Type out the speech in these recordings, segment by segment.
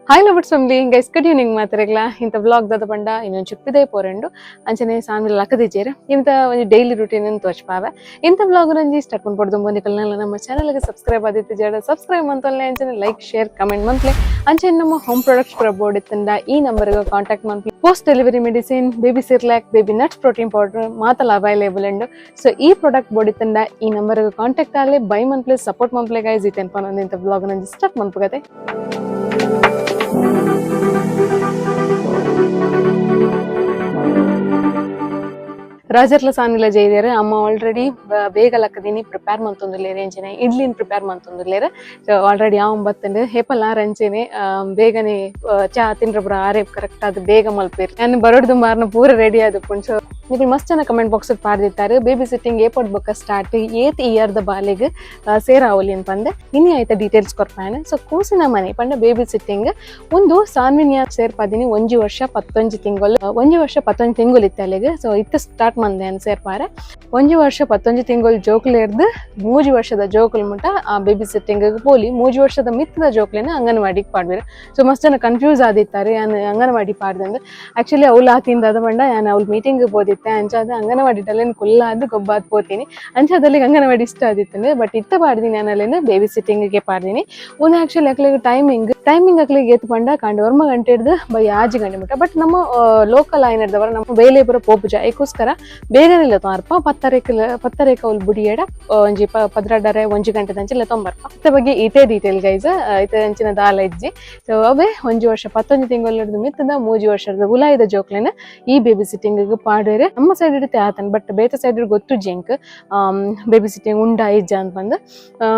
Hii Lovebirdz Family, guys, good evening matrigla. Inta vlog dada banda innon chuppide porendu. Anchane saamil lakadijere. Inta onju daily routine nu tochpave. Inta vlog ranji start ಮಾಡ್ಬೋದು ಬಂದಿಕಲ್ನಲ್ಲ ನಮ್ಮ channel ಗೆ subscribe ಆದಿತ್ತು ಜಡ subscribe ಮಂತಲ್ಲೆ ಅಂಚನೆ like share comment ಮಂತ್ಲೆ ಅಂಚನೆ ನಮ್ಮ home products ಪೂರ ಬೋರ್ಡ್ ಇತ್ತಂದ ಈ ನಂಬರ್ ಗೆ ಕಾಂಟ್ಯಾಕ್ಟ್ ಮಂತ್ಲೆ post delivery medicine baby Cerelac baby nuts protein powder ಮಾತಲ್ಲ ಅವೈಲೇಬಲ್ ಉಂಡು ಸೊ ಈ ಪ್ರಾಡಕ್ಟ್ ಬೋರ್ಡ್ ಇತ್ತಂದ ಈ ನಂಬರ್ ಗೆ ಕಾಂಟ್ಯಾಕ್ಟ್ ಆಲೆ ಬೈ ಮಂತ್ಲೆ ಸಪೋರ್ಟ್ ಮಂತ್ಲೆ ಗೈಸ್ ಈ ಟೆನ್ ಪನ್ ಇಂತ vlog ranji start ಮಾಡ್ಬೋಗದೆ ರಾಜರ್ಲ ಸಾನಿಲ ಜೈದೇರ ಅಮ್ಮ ಆಲ್ರೆಡಿ ಬೇಗ ಲಕ್ಕದಿನಿ ಪ್ರಿಪೇರ್ ಮಂತೊಂದುಲ್ಲೇರೆ ಎಂಚಿನ ಇಡ್ಲಿನ ಪ್ರಿಪೇರ್ ಮಂತೊಂದುಲ್ಲೇರೆ ಸೊ ಆಲ್ರೆಡಿ ಯಾವ ಬತ್ತಂಡೆ ಹೇಪಲ್ ಆರಂಚೆನೆ ಬೇಗನೆ ಚಾ ತಿನ್ರ ಪುರ ಆರೆ ಕರೆಕ್ಟ್ ಅದು ಬೇಗ ಮಲ್ಪೇರಿ ನಾನು ಬರೋಡ್ದು ಮಾರ್ನ ಪೂರ ರೆಡಿ ಆದಪ್ಪುಂಡು ಸೊ ನೀವು ಮಸ್ತ್ ಜನ ಕಮೆಂಟ್ ಬಾಕ್ಸ್ ಪಾಡ್ದಿತ್ತಾರೆ ಬೇಬಿ ಸಿಟ್ಟಿಂಗ್ ಏಪಡ್ ಬೊಕ್ಕ ಸ್ಟಾರ್ಟ್ ಏತ್ ಇಯರ್ ದ ಬಾಲಿಗೆ ಸೇರಾವಲಿ ಅಂತ ಪಂದೆ ಇನ್ನಿ ಆಯ್ತಾ ಡೀಟೇಲ್ಸ್ ಕೊರ್ಪಾನೆ ಸೊ ಕೂಸಿನ ಮನೆ ಪಂಡ ಬೇಬಿ ಸಿಟ್ಟಿಂಗ್ ಒಂದು ಸಾನ್ವಿನ್ಯ ಸೇರ್ಪಾದಿನಿ 1 ವರ್ಷ 11 ತಿಂಗಳು 1 ವರ್ಷ 11 ತಿಂಗಳು ಇತ್ತು ಅಲ್ಲಿಗೆ ಸೊ ಇತ್ತು ಸ್ಟಾರ್ಟ್ ಮಂದೆ ಅಂತ ಸೇರ್ಪಾರೆ 1 ವರ್ಷ 11 ತಿಂಗಳು ಜೋಕ್ಲೆ ಇರ್ದು 3 ವರ್ಷದ ಜೋಕುಲ್ ಮುಟ್ಟ ಆ ಬೇಬಿ ಸಿಟ್ಟಿಂಗ್ ಪೋಲಿ 3 ವರ್ಷದ ಮಿತ್ತದ ಜೋಕ್ಲೆನ ಅಂಗನವಾಡಿಗೆ ಪಾಡ್ಬೇರೆ ಸೊ ಮಸ್ತ್ ಜನ ಕನ್ಫ್ಯೂಸ್ ಆದಿತ್ತಾರೆ ಅಂಗನವಾಡಿ ಪಾಡ್ದಂದು ಆಕ್ಚುಲಿ ಅವ್ಲು ಆತಿಂದ ಅದ ಬಂಡ ನಾನು ಅವ್ಳ ಮೀಟಿಂಗ್ ಬೋದಿತ್ತೆ ಅಂಚಾದ ಅಂಗನವಾಡಿ ಡಲ್ಲೇನು ಕೊಲ್ಲಾದ ಗೊಬ್ಬಾದ್ ಪೋತೀನಿ ಅಂಚಾದಲ್ಲಿ ಅಂಗನವಾಡಿ ಇಷ್ಟ ಆದಿತ್ತಂದ್ರೆ ಬಟ್ ಇತ್ತ ಪಾಡ್ದೀನಿ ಅನ್ನಲೇನು ಬೇಬಿ ಸಿಟ್ಟಿಂಗ್ಗೆ ಪಾಡ್ದೀನಿ ಒಂದು ಆಕ್ಚುಲಿ ಅಕ್ಲಿಗೆ ಟೈಮಿಂಗ್ ಅಕ್ಲಿಗೆ ಎತ್ತು ಪಂಡ ಕಾಂಡು 1 ಗಂಟೆ ಹಿಡ್ದು ಬೈ 6 ಗಂಟೆ ಮುಟ್ಟ ಬಟ್ ನಮ್ಮ ಲೋಕಲ್ ಆಯ್ನ ಹಿಡ್ದವರ ನಮ್ಮ ಬೇಲೇಪುರ ಪೋಪುಜ ಏಕೋಸ್ಕರ ಬೇಗನೆ ಇಲ್ಲ ತೊಂಬರ್ಪ 10 ಅವ್ಲು ಬುಡಿಯೇಡ ಒಂಜಿ 12 ಗಂಟೆ ದಂಚಿಲ್ಲ ತೊಂಬರ್ಪ ಇತ್ತ ಬಗ್ಗೆ ಇತೇ ಡೀಟೇಲ್ ಗೈಸ್ ಇತ ಅಂಚಿನ ದಾಲ ಇಜ್ಜಿ ಸೊ ಅವೇ 1 ವರ್ಷ 11 ತಿಂಗಳು ಹಿಡಿದು ಮಿತ್ತದ 3 ವರ್ಷದ ಉಲಾಯಿದ ಜೋಕ್ಲೆನ ಈ ಬೇಬಿ ಸಿಟ್ಟಿಂಗ್ ಪಾಡ್ರೆ ನಮ್ಮ ಸೈಡ್ ಇಡುತ್ತೆ ಆತನ್ ಬಟ್ ಬೇರೆ ಸೈಡ್ ಗೊತ್ತು ಜಿಂಕ್ ಬೇಬಿ ಸಿಟ್ಟಿಂಗ್ ಉಂಡ ಇಜ್ಜ ಅಂತ ಬಂದು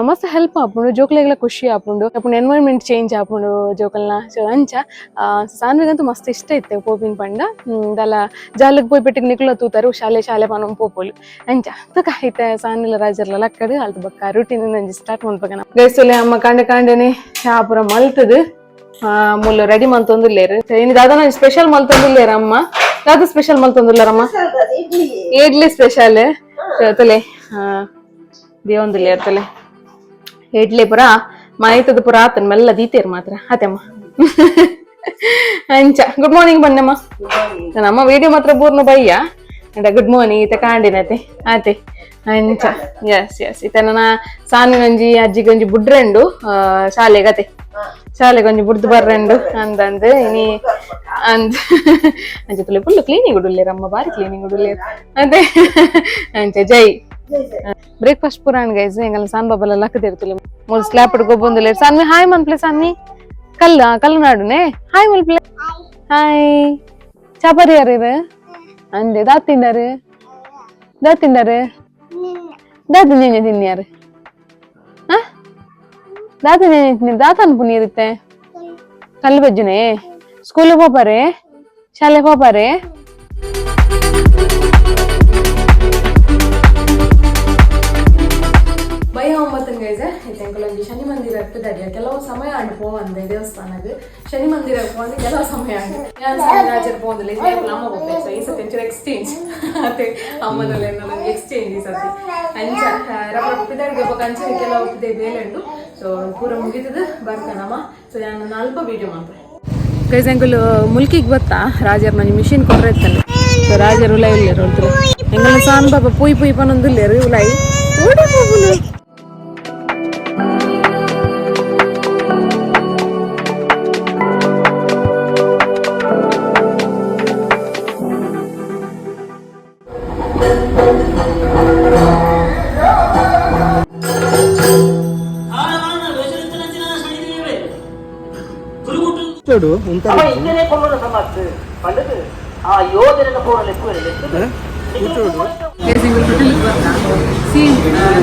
ಮಸ್ತ್ ಹೆಲ್ಪ್ ಆಪುಂಡು ಜೋಕ್ಲೆಗ್ಲ ಖುಷಿ ಆಪುಂಡು ಅಪ್ಪುಂಡು ಎನ್ವೈರ್ಮೆಂಟ್ ಚೇಂಜ್ ಆಪುಂಡು ಜೋಕಲ್ನ ಸೊ ಅಂಚ ಸಾನ್ವಿಗಂತೂ ಮಸ್ತ್ ಇಷ್ಟ ಇತ್ತೆ ಪೋಪಿನ ಪಂಡ ದಲ ಜಾಲಗ್ ಪೋಯ್ ಪೆಟ್ಟಿಗೆ ನಿಕ್ಲ ತೂತಾರು ಶಾಲೆ ಪನಂ ಪೋಪೋಲು ಅಂಚ ತುಕ ಐತೆ ಸಾನಿಲ ರಾಜರ್ಲ ಲಕ್ಕಡು ಅಲ್ತ ಬಕ್ಕ ರೂಟೀನ್ ನಂಜಿ ಸ್ಟಾರ್ಟ್ ಮಾಡ್ಬೇಕ ನಾವು ಗೈಸೊಲೆ ಅಮ್ಮ ಕಾಂಡೆನೆ ಶಾಪುರ ಮಲ್ತದು ಮುಲ್ಲು ರೆಡಿ ಮಂತೊಂದುಲ್ಲೇರು ಇನ್ನು ದಾದ ಸ್ಪೆಷಲ್ ಮಲ್ತೊಂದುಲ್ಲೇರ ಅಮ್ಮ ದಾದ ಸ್ಪೆಷಲ್ ಮಲ್ತೊಂದುಲ್ಲಾರಮ್ಮ ಇಡ್ಲಿ ಸ್ಪೆಷಲ್ ತಲೆ ದೇವೊಂದುಲ್ಲೇರ್ ತಲೆ ಇಡ್ಲಿ ಪುರ ಮಾಯ್ತದ ಪುರ ಆತನ್ ಮೆಲ್ಲ ದೀತೇರ್ ಮಾತ್ರ ಅತೆಮ್ಮ ಅಂಚ ಗುಡ್ ಮಾರ್ನಿಂಗ್ ಬನ್ನಮ್ಮ ನಮ್ಮ ವಿಡಿಯೋ ಮಾತ್ರ ಪೂರ್ಣ ಬಯ್ಯ ಗುಡ್ ಮಾರ್ನಿಂಗ್ ಈತ ಕಾಂಡಿನತೆ ಆತೆ ಅಂಚ ಎಸ್ ಈತ ನನ್ನ ಸಾನಿ ಗಂಜಿ ಅಜ್ಜಿ ಗಂಜಿ ಬುಡ್ರೆಂಡು ಶಾಲೆಗತೆ ಶಾಲೆಗೊಂಜಿ ಬುಡ್ದು ಬರ್ರೆಂಡು ಅಂದಂದು ಇನಿ ಅಂದ್ ಅಂಚ ತುಲೆ ಫುಲ್ ಕ್ಲೀನಿಂಗ್ ಉಡುಲ್ಲೇರಮ್ಮ ಬಾರಿ ಕ್ಲೀನಿಂಗ್ ಉಡುಲ್ಲೇರು ಅದೇ ಅಂಚ ಜೈ ಬ್ರೇಕ್ಫಾಸ್ಟ್ ಪುರಾಣ ಗೈಸ್ ಎಂಗಲ್ಲ ಸಾನ್ ಬಾಬಲ್ಲ ಲಕ್ಕದಿರ್ತುಲೆ ಮೂಲ್ ಸ್ಲ್ಯಾಪ್ ಗೊಬ್ಬೊಂದುಲೆ ಸಾನ್ವಿ ಹಾಯ್ ಮನ್ಪ್ಲೆ ಸಾನ್ವಿ ಕಲ್ಲು ನಾಡುನೆ ಹಾಯ್ ಮಲ್ಪ್ಲೆ ಹಾಯ್ ಚಾಪರಿ ಯಾರು ಅಂದೆ ದಾತ್ ತಿಂದಾರು ದಾತ್ ನೆನೆ ತಿನ್ಯಾರು ದಾತ್ ನೆನೆ ತಿನ್ನ ದಾತ್ ಅನ್ಪುನಿ ಇರುತ್ತೆ ಕಲ್ಲು ಬಜ್ಜುನೆ ಸ್ಕೂಲಿಗೆ ಹೋಗ್ಬಾರೆ ಶಾಲೆಗೆ ಹೋಗ್ಬಾರೆ ಬೈ ಒಂಬತ್ತನ ಗೈಸೆ ಇದೆಂಕಲೊಂಜಿ ಶನಿ ಮಂದಿರ ಇರ್ತದೆ ಕೆಲವು ಸಮಯ ಆಂಡು ಪೋವಂದೆ ದೇವಸ್ಥಾನಕ್ಕೆ ಶನಿ ಮಂದಿರ ಪೋಂದು ಕೆಲವು ಸಮಯ ಆಂಡು ಯಾನ್ ರಾಜರು ಪೋಂದಿಲ್ಲ ಇದು ಅಮ್ಮ ಹೋಗ್ಬೇಕು ಸೊ ಈ ಸತಿ ಒಂಚೂರು ಎಕ್ಸ್ಚೇಂಜ್ ಅದೇ ಅಮ್ಮನಲ್ಲಿ ನನಗೆ ಎಕ್ಸ್ಚೇಂಜ್ ಈ ಸತಿ ಅಂಚ ಪಿದಾಡಿಗೆ ಹೋಗ್ಬೇಕು ಅಂಚನೆ ಕೆಲವು ಒಪ್ಪಿದೆ ಬೇಲೆಂಡು ಸೊ ಪೂರ ಮುಗಿತದ ಬರ್ತಾನಮ್ಮ ಸೊ ನಾನು ಅಲ್ಪ ವಿಡಿಯೋ ಮಾಡ್ತೆ ಗೈಸ್ ಎಂಕಲು ಮುಲ್ಕಿಗೆ ಗೊತ್ತಾ ರಾಜರ್ ಮಂಜಿ ಮಿಷಿನ್ ಕೊರ್ರೆ ಇತ್ತಲ್ಲ ಸೊ ರಾಜರು ಉಲಾಯಿ ಉಲ್ಲೇರು ಹೊಡ್ತಾರೆ ಎಂಗಲ್ಲ ಸಾನ್ ಬಾಬಾ ಪುಯ್ ಪನೊಂದು ಉಲ್ಲೇರು ಉಲಾಯಿ ಓಡಿ ಹೋಗುಲು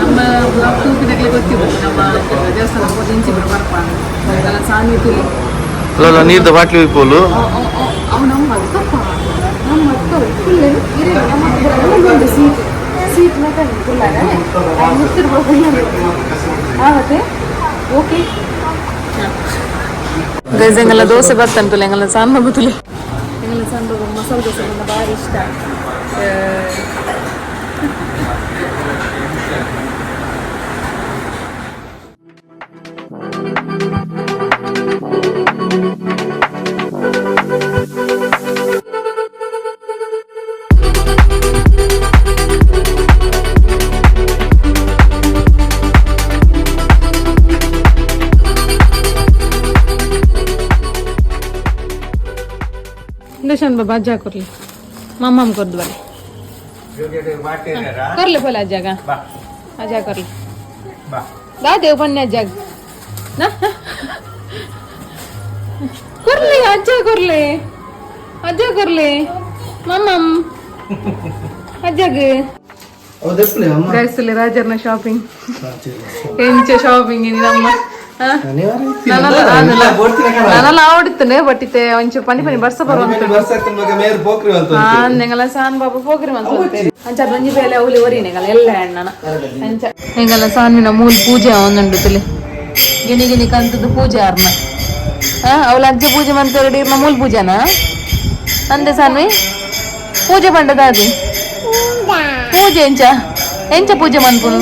ನಮ್ಮ ಬ್ಲಾಗ್ ತೂಪಿದಾಗಲೇ ಗೊತ್ತಿಲ್ಲ ನಮ್ಮ ದೇವಸ್ಥಾನ ಇಂಚಿ ಬರ್ಪ ಸಾನ್ವಿ ತುಲಿ ನೀರ್ದ ಬಾಟ್ಲಿ ಹೋಯ್ಪೋಲು ಅವು ನಮ್ಮ ಅಕ್ಕಪ್ಪ ನಮ್ಮ ಅಕ್ಕ ಸೀಟ್ ಆಗುತ್ತೆ ಓಕೆ ಗೈಸ್ ಎಂಗೆಲ್ಲ ದೋಸೆ ಬರ್ತಂತುಲ್ಲ ಎಂಗೆಲ್ಲ ಸಾನ್ ಬಾಬು ತುಲಿ ಎಂಗೆಲ್ಲ ಸಾನ್ ಬಾಬು ಮಸಾಲೆ ದೋಸೆ ನನ್ನ ಭಾರಿ ಇಷ್ಟ देशान बाबा आजा करले मम्मा कर दो वाले करले बोला आजा का आजा करले दा देव पण आजा ना करले आजा करले मम्मा आजा गे ಗೈಸ್ ಇಲ್ಲಿ ರಾಜರ್ನ ಶಾಪಿಂಗ್ ಎಂಚ ಶಾಪಿಂಗ್ ನಮ್ಮ ನಾನೆಲ್ಲ ಆವಡಿತ್ತನೆ ಬಟ್ ಇತ್ತೆ ಒಂಚ ಪನಿ ಪನಿ ಬರ್ಸ ಬರುವಂತ ನೆಂಗಲ ಸಾನ್ ಬಾಬು ಪೋಕ್ರಿ ಅಂತ ಅಂಚ ಒಂಜಿ ಬೇಲೆ ಅವಲಿ ಒರಿನೆಗಲ ಎಲ್ಲ ಹೆಣ್ಣನ ಅಂಚ ನೆಂಗಲ ಸಾನ್ವಿನ ಮೂಲ ಪೂಜೆ ಒಂದುಂಡು ತಿಳಿ ಗಿನಿ ಗಿನಿ ಕಂತದ್ದು ಪೂಜೆ ಆರ್ನ ಅವಳ ಅಜ್ಜಿ ಪೂಜೆ ಮಂತೇಳಿ ಇರ್ನ ಮೂಲ ಪೂಜೆನಾ ಅಂದೆ ಸಾನ್ವಿ ಪೂಜೆ ಪಂಡದ ಅದು ಪೂಜೆ ಎಂಚ ಪೂಜೆ ಮನ್ಪುನು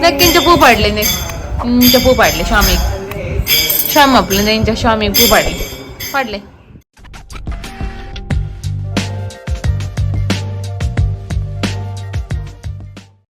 ನೆಕ್ಕಿಂಚ ಪೂ ಪಾಡ್ಲಿ ಇಂಚ ಪೂ ಪಾಡ್ಲಿ ಶಾಮಿಗೆ ಶಾಮ್ ಅಪ್ಲಿ ಇಂಚ ಶಾಮಿಗೆ ಪೂ ಪಾಡ್ಲಿ